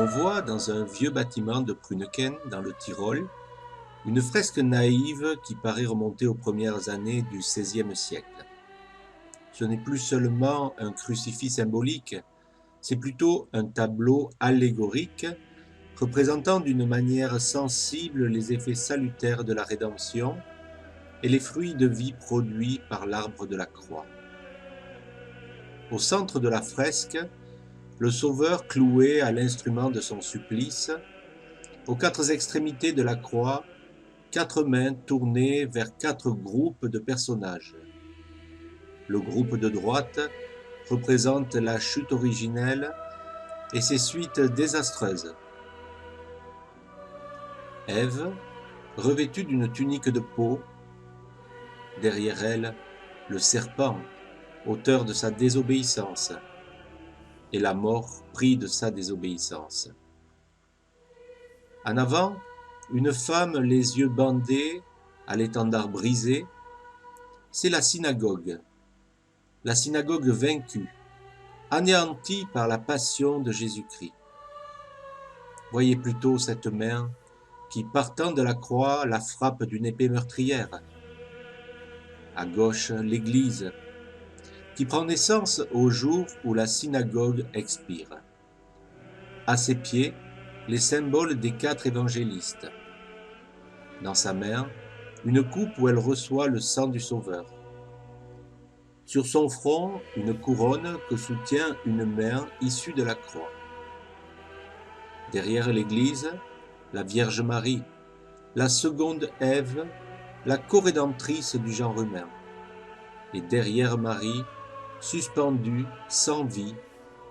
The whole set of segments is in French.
voit dans un vieux bâtiment de Pruneken, dans le Tyrol, une fresque naïve qui paraît remonter aux premières années du XVIe siècle. Ce n'est plus seulement un crucifix symbolique, c'est plutôt un tableau allégorique représentant d'une manière sensible les effets salutaires de la rédemption et les fruits de vie produits par l'arbre de la croix. Au centre de la fresque, le Sauveur cloué à l'instrument de son supplice, aux quatre extrémités de la croix, quatre mains tournées vers quatre groupes de personnages. Le groupe de droite représente la chute originelle et ses suites désastreuses. Ève, revêtue d'une tunique de peau, derrière elle, le serpent, auteur de sa désobéissance, et la mort pris de sa désobéissance. En avant, une femme les yeux bandés, à l'étendard brisé, c'est la synagogue vaincue, anéantie par la passion de Jésus-Christ. Voyez plutôt cette main qui, partant de la croix, la frappe d'une épée meurtrière. À gauche, l'Église, qui prend naissance au jour où la synagogue expire. À ses pieds, les symboles des quatre évangélistes. Dans sa main, une coupe où elle reçoit le sang du Sauveur. Sur son front, une couronne que soutient une main issue de la croix. Derrière l'Église, la Vierge Marie, la seconde Ève, la corédemptrice du genre humain. Et derrière Marie, suspendu, sans vie,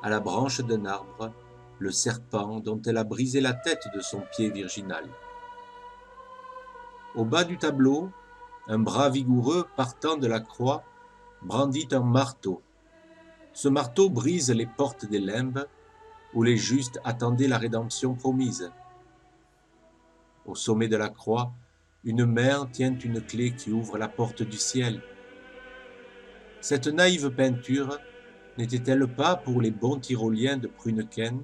à la branche d'un arbre, le serpent dont elle a brisé la tête de son pied virginal. Au bas du tableau, un bras vigoureux partant de la croix brandit un marteau. Ce marteau brise les portes des limbes où les justes attendaient la rédemption promise. Au sommet de la croix, une main tient une clé qui ouvre la porte du ciel. Cette naïve peinture n'était-elle pas pour les bons tyroliens de Pruneken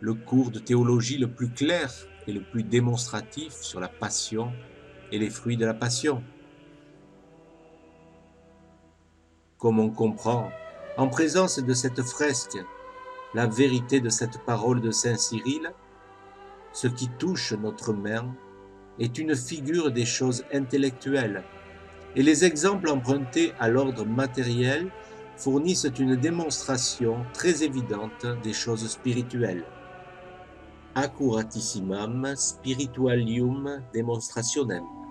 le cours de théologie le plus clair et le plus démonstratif sur la passion et les fruits de la passion? Comme on comprend, en présence de cette fresque, la vérité de cette parole de saint Cyrille, ce qui touche notre main est une figure des choses intellectuelles, et les exemples empruntés à l'ordre matériel fournissent une démonstration très évidente des choses spirituelles. Accuratissimam spiritualium demonstrationem.